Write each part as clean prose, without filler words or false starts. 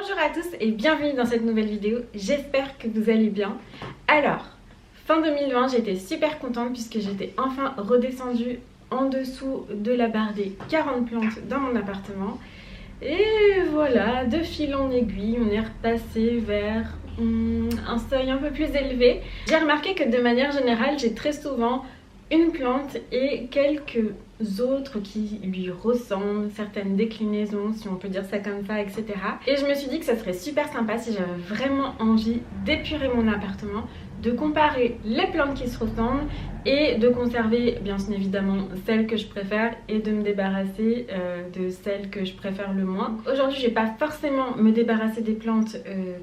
Bonjour à tous et bienvenue dans cette nouvelle vidéo, j'espère que vous allez bien. Alors, fin 2020 j'étais super contente puisque j'étais enfin redescendue en dessous de la barre des 40 plantes dans mon appartement. Et voilà, de fil en aiguille, on est repassé vers un seuil un peu plus élevé. J'ai remarqué que de manière générale, j'ai très souvent une plante et quelques autres qui lui ressemblent, certaines déclinaisons si on peut dire ça comme ça, etc. Et je me suis dit que ça serait super sympa si j'avais vraiment envie d'épurer mon appartement, de comparer les plantes qui se ressemblent et de conserver bien évidemment celles que je préfère et de me débarrasser de celles que je préfère le moins. Aujourd'hui je vais pas forcément me débarrasser des plantes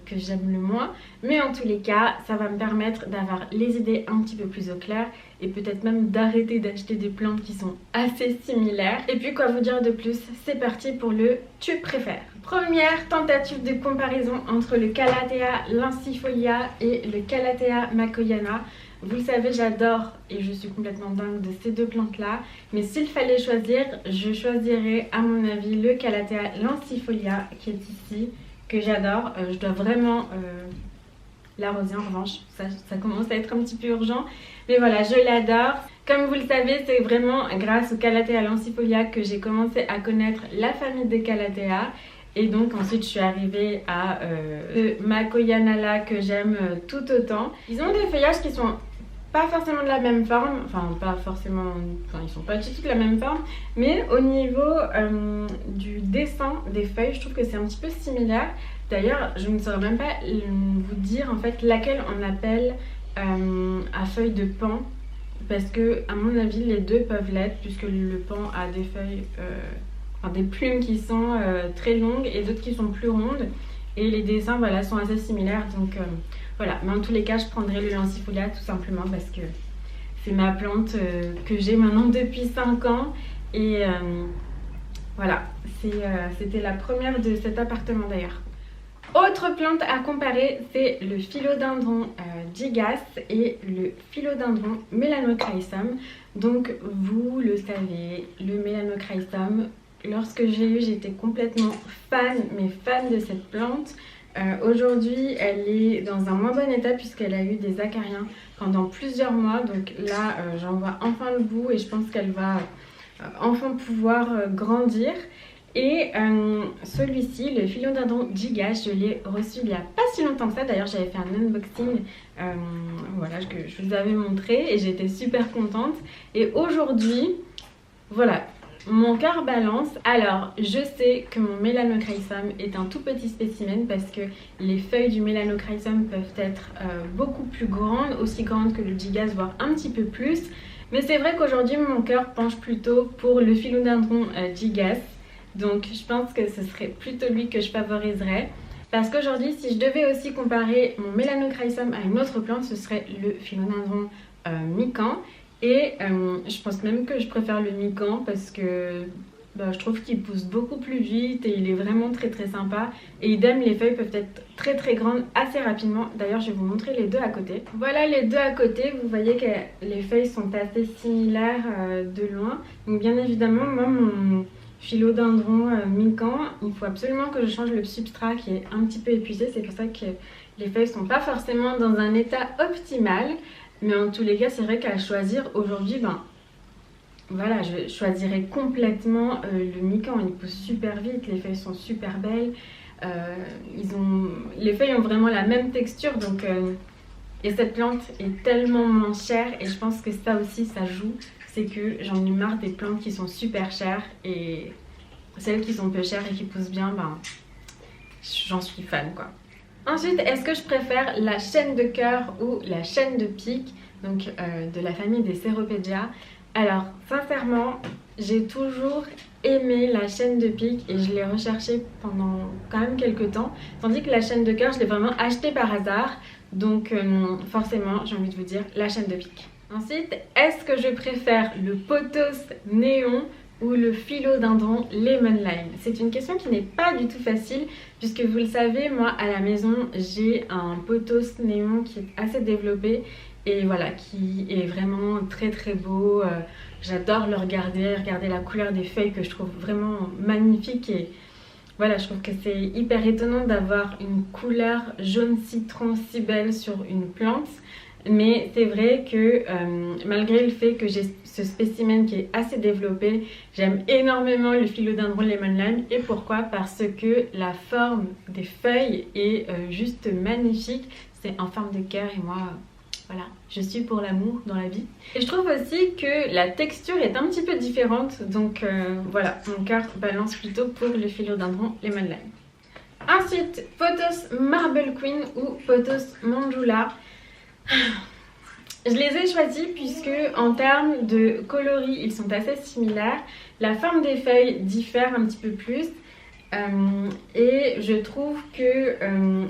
que j'aime le moins, mais en tous les cas ça va me permettre d'avoir les idées un petit peu plus au clair et peut-être même d'arrêter d'acheter des plantes qui sont assez similaires. Et puis quoi vous dire de plus, c'est parti pour le tu préfères. Première tentative de comparaison entre le Calathea lancifolia et le Calathea makoyana. Vous le savez, j'adore et je suis complètement dingue de ces deux plantes là, mais s'il fallait choisir, je choisirais à mon avis le Calathea lancifolia qui est ici, que j'adore. Je dois vraiment l'arroser en revanche, ça commence à être un petit peu urgent, mais voilà, je l'adore. Comme vous le savez, c'est vraiment grâce au Calathea lancifolia que j'ai commencé à connaître la famille des Calathea. Et donc ensuite je suis arrivée à le makoyana là que j'aime tout autant. Ils ont des feuillages qui sont pas forcément de la même forme, ils sont pas du tout de la même forme, mais au niveau du dessin des feuilles, je trouve que c'est un petit peu similaire. D'ailleurs, je ne saurais même pas vous dire en fait laquelle on appelle à feuilles de pan, parce que à mon avis les deux peuvent l'être, puisque le pan a des feuilles, des plumes qui sont très longues et d'autres qui sont plus rondes, et les dessins voilà, sont assez similaires, donc voilà. Mais en tous les cas je prendrai le lancifolia tout simplement parce que c'est ma plante que j'ai maintenant depuis 5 ans et voilà, c'était la première de cet appartement d'ailleurs. Autre plante à comparer, c'est le philodendron gigas et le philodendron melanochrysum. Donc vous le savez, le melanochrysum, lorsque j'ai eu, j'étais complètement fan de cette plante. Aujourd'hui, elle est dans un moins bon état puisqu'elle a eu des acariens pendant plusieurs mois. Donc là, j'en vois enfin le bout et je pense qu'elle va enfin pouvoir grandir. Et celui-ci, le philodendron gigas, je l'ai reçu il n'y a pas si longtemps que ça. D'ailleurs, j'avais fait un unboxing voilà, que je vous avais montré et j'étais super contente. Et aujourd'hui, voilà, mon cœur balance. Alors, je sais que mon melanochrysum est un tout petit spécimen parce que les feuilles du melanochrysum peuvent être beaucoup plus grandes, aussi grandes que le gigas, voire un petit peu plus. Mais c'est vrai qu'aujourd'hui, mon cœur penche plutôt pour le philodendron gigas. Donc je pense que ce serait plutôt lui que je favoriserais. Parce qu'aujourd'hui, si je devais aussi comparer mon melanochrysum à une autre plante, ce serait le philodendron mikan. Et je pense même que je préfère le mikan parce que je trouve qu'il pousse beaucoup plus vite et il est vraiment très sympa. Et idem, les feuilles peuvent être très grandes assez rapidement. D'ailleurs, je vais vous montrer les deux à côté. Voilà les deux à côté, vous voyez que les feuilles sont assez similaires de loin. Donc bien évidemment, moi mon philodendron mikan, il faut absolument que je change le substrat qui est un petit peu épuisé. C'est pour ça que les feuilles sont pas forcément dans un état optimal. Mais en tous les cas, c'est vrai qu'à choisir aujourd'hui, voilà, je choisirais complètement le mikan. Il pousse super vite, les feuilles sont super belles. Les feuilles ont vraiment la même texture, donc et cette plante est tellement moins chère. Et je pense que ça aussi, ça joue. C'est que j'en ai marre des plantes qui sont super chères et celles qui sont peu chères et qui poussent bien, j'en suis fan quoi. Ensuite, est-ce que je préfère la chaîne de cœur ou la chaîne de pique, donc de la famille des Ceropegia? Alors sincèrement, j'ai toujours aimé la chaîne de pique et je l'ai recherchée pendant quand même quelques temps, tandis que la chaîne de cœur, je l'ai vraiment achetée par hasard, donc forcément j'ai envie de vous dire la chaîne de pique. Ensuite, est-ce que je préfère le pothos néon ou le philodendron lemon lime? C'est une question qui n'est pas du tout facile puisque vous le savez, moi à la maison j'ai un pothos néon qui est assez développé et voilà, qui est vraiment très beau. J'adore le regarder la couleur des feuilles que je trouve vraiment magnifique et voilà, je trouve que c'est hyper étonnant d'avoir une couleur jaune citron si belle sur une plante. Mais c'est vrai que malgré le fait que j'ai ce spécimen qui est assez développé, j'aime énormément le philodendron lemon lime. Et pourquoi? Parce que la forme des feuilles est juste magnifique. C'est en forme de cœur et moi, voilà, je suis pour l'amour dans la vie. Et je trouve aussi que la texture est un petit peu différente. Donc voilà, mon cœur balance plutôt pour le philodendron lemon lime. Ensuite, Pothos Marble Queen ou Pothos Manjula. Je les ai choisis puisque en termes de coloris ils sont assez similaires. La forme des feuilles diffère un petit peu plus et je trouve que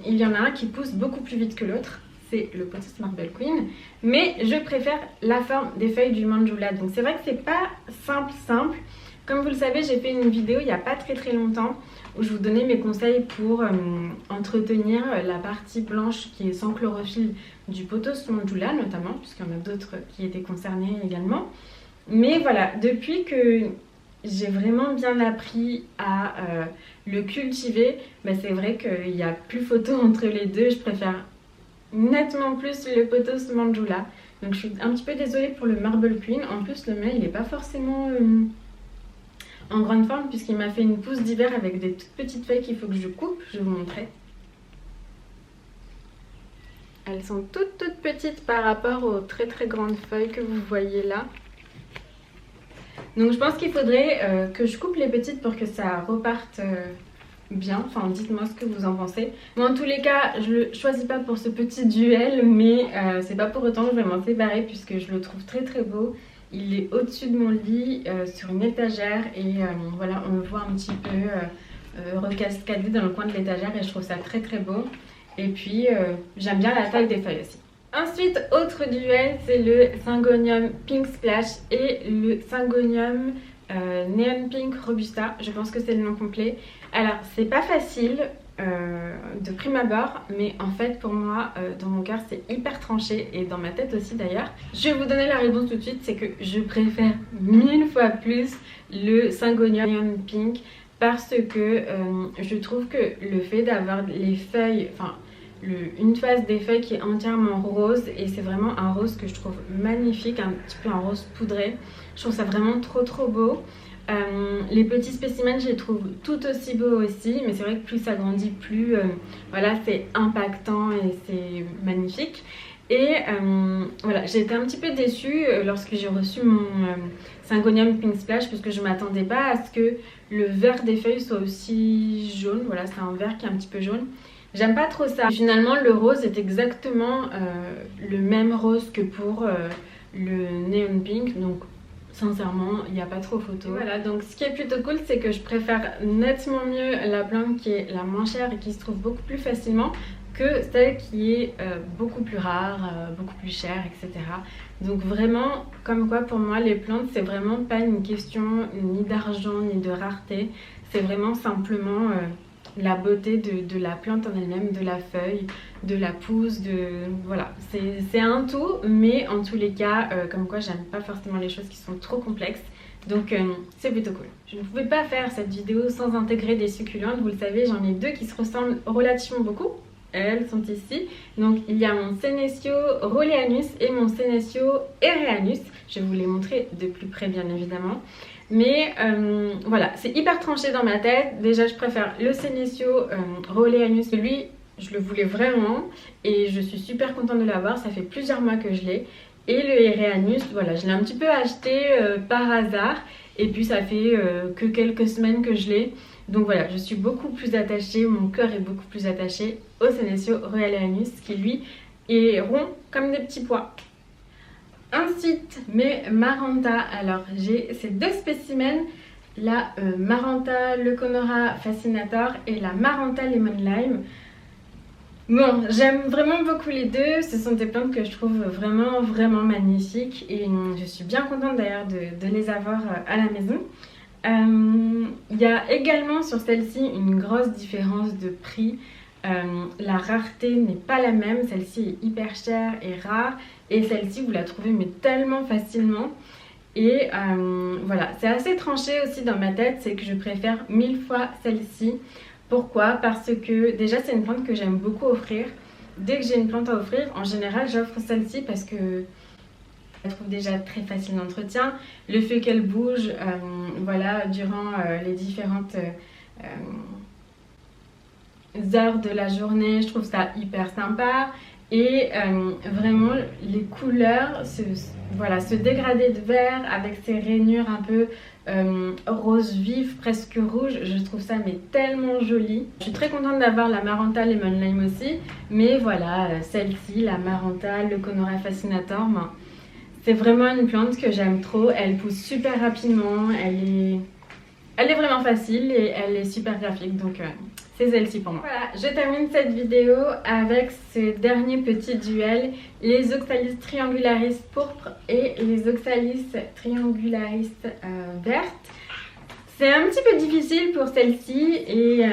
il y en a un qui pousse beaucoup plus vite que l'autre, c'est le Pothos Marble Queen, mais je préfère la forme des feuilles du Manjula. Donc c'est vrai que c'est pas simple. Comme vous le savez, j'ai fait une vidéo il n'y a pas très longtemps où je vous donnais mes conseils pour entretenir la partie blanche qui est sans chlorophylle du Pothos Manjula notamment, puisqu'il y en a d'autres qui étaient concernés également. Mais voilà, depuis que j'ai vraiment bien appris à le cultiver, bah c'est vrai qu'il n'y a plus photo entre les deux. Je préfère nettement plus le Pothos Manjula. Donc je suis un petit peu désolée pour le Marble Queen. En plus le mien il n'est pas forcément en grande forme puisqu'il m'a fait une pousse d'hiver avec des toutes petites feuilles qu'il faut que je coupe. Je vais vous montrer. Elles sont toutes petites par rapport aux très grandes feuilles que vous voyez là. Donc je pense qu'il faudrait que je coupe les petites pour que ça reparte bien. Enfin dites-moi ce que vous en pensez. Moi en tous les cas je le choisis pas pour ce petit duel, mais c'est pas pour autant que je vais m'en séparer puisque je le trouve très beau. Il est au-dessus de mon lit sur une étagère et voilà, on le voit un petit peu recascadé dans le coin de l'étagère et je trouve ça très beau. Et puis j'aime bien la taille des feuilles aussi. Ensuite, autre duel, c'est le Syngonium Pink Splash et le Syngonium Neon Pink Robusta. Je pense que c'est le nom complet. Alors, c'est pas facile de prime abord, mais en fait pour moi, dans mon cœur, c'est hyper tranché et dans ma tête aussi d'ailleurs. Je vais vous donner la réponse tout de suite, c'est que je préfère 1000 fois plus le Syngonium Neon Pink parce que je trouve que le fait d'avoir les feuilles, enfin une face des feuilles qui est entièrement rose et c'est vraiment un rose que je trouve magnifique, un petit peu un rose poudré. Je trouve ça vraiment trop beau. Les petits spécimens je les trouve tout aussi beaux aussi, mais c'est vrai que plus ça grandit plus voilà, c'est impactant et c'est magnifique. Et voilà, j'ai été un petit peu déçue lorsque j'ai reçu mon Syngonium Pink Splash parce que je m'attendais pas à ce que le vert des feuilles soit aussi jaune. Voilà, c'est un vert qui est un petit peu jaune. J'aime pas trop ça. Et finalement le rose est exactement le même rose que pour le Neon Pink, donc sincèrement il n'y a pas trop photo. Et voilà, donc ce qui est plutôt cool c'est que je préfère nettement mieux la plante qui est la moins chère et qui se trouve beaucoup plus facilement que celle qui est beaucoup plus rare, beaucoup plus chère, etc. Donc vraiment, comme quoi pour moi les plantes c'est vraiment pas une question ni d'argent ni de rareté, c'est vraiment simplement la beauté de la plante en elle-même, de la feuille, de la pousse, voilà, c'est un tout, mais en tous les cas, comme quoi j'aime pas forcément les choses qui sont trop complexes, donc c'est plutôt cool. Je ne pouvais pas faire cette vidéo sans intégrer des succulentes, vous le savez, j'en ai deux qui se ressemblent relativement beaucoup. Elles sont ici, donc il y a mon Senecio Rholeanus et mon Senecio Ereanus, je vais vous les montrer de plus près bien évidemment. Mais voilà, c'est hyper tranché dans ma tête. Déjà je préfère le Senecio Rholeanus, lui je le voulais vraiment et je suis super contente de l'avoir, ça fait plusieurs mois que je l'ai. Et le Ereanus, voilà, je l'ai un petit peu acheté par hasard et puis ça fait que quelques semaines que je l'ai. Donc voilà, je suis beaucoup plus attachée, mon cœur est beaucoup plus attaché au Senecio Rholeanus qui lui est rond comme des petits pois. Ensuite, mes Maranta. Alors j'ai ces deux spécimens, la Maranta Leconora Fascinator et la Maranta Lemon Lime. Bon, j'aime vraiment beaucoup les deux, ce sont des plantes que je trouve vraiment magnifiques et je suis bien contente d'ailleurs de les avoir à la maison. Il y a également sur celle-ci une grosse différence de prix. La rareté n'est pas la même, celle-ci est hyper chère et rare et celle-ci vous la trouvez mais tellement facilement. Et voilà, c'est assez tranché aussi dans ma tête, c'est que je préfère 1000 fois celle-ci. Pourquoi? Parce que déjà c'est une plante que j'aime beaucoup offrir. Dès que j'ai une plante à offrir, en général j'offre celle-ci parce que je la trouve déjà très facile d'entretien. Le fait qu'elle bouge voilà, durant les différentes heures de la journée, je trouve ça hyper sympa. Et vraiment les couleurs, voilà, ce dégradé de vert avec ces rainures un peu rose vif, presque rouge, je trouve ça mais tellement joli. Je suis très contente d'avoir la Maranta Lemon Lime aussi, mais voilà, celle-ci, la Maranta, le Conora Fascinator, ben, c'est vraiment une plante que j'aime trop. Elle pousse super rapidement, elle est vraiment facile et elle est super graphique, donc c'est celle-ci pour moi. Voilà, je termine cette vidéo avec ce dernier petit duel, les Oxalis Triangularis pourpres et les Oxalis Triangularis vertes. C'est un petit peu difficile pour celle-ci et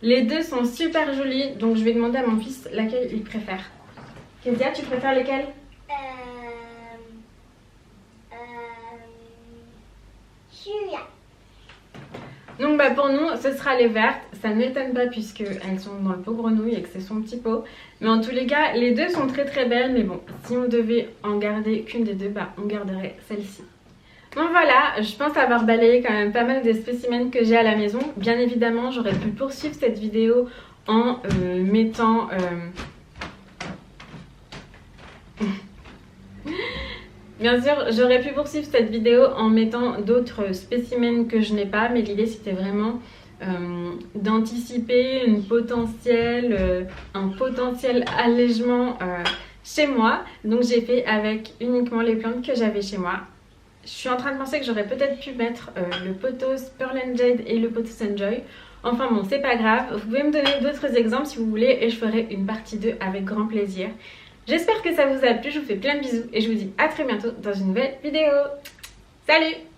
les deux sont super jolies, donc je vais demander à mon fils laquelle il préfère. Kezia, tu préfères lesquelles? Celui-là. Donc bah pour nous ce sera les vertes, ça ne m'étonne pas puisque elles sont dans le pot grenouille et que c'est son petit pot. Mais en tous les cas les deux sont très très belles, mais bon si on devait en garder qu'une des deux, bah on garderait celle-ci. Donc voilà, je pense avoir balayé quand même pas mal des spécimens que j'ai à la maison. Bien évidemment j'aurais pu poursuivre cette vidéo en mettant... Bien sûr, j'aurais pu poursuivre cette vidéo en mettant d'autres spécimens que je n'ai pas, mais l'idée c'était vraiment d'anticiper un potentiel allègement chez moi. Donc j'ai fait avec uniquement les plantes que j'avais chez moi. Je suis en train de penser que j'aurais peut-être pu mettre le pothos Pearl and Jade et le pothos Enjoy. Enfin bon, c'est pas grave, vous pouvez me donner d'autres exemples si vous voulez et je ferai une partie 2 avec grand plaisir. J'espère que ça vous a plu, je vous fais plein de bisous et je vous dis à très bientôt dans une nouvelle vidéo. Salut!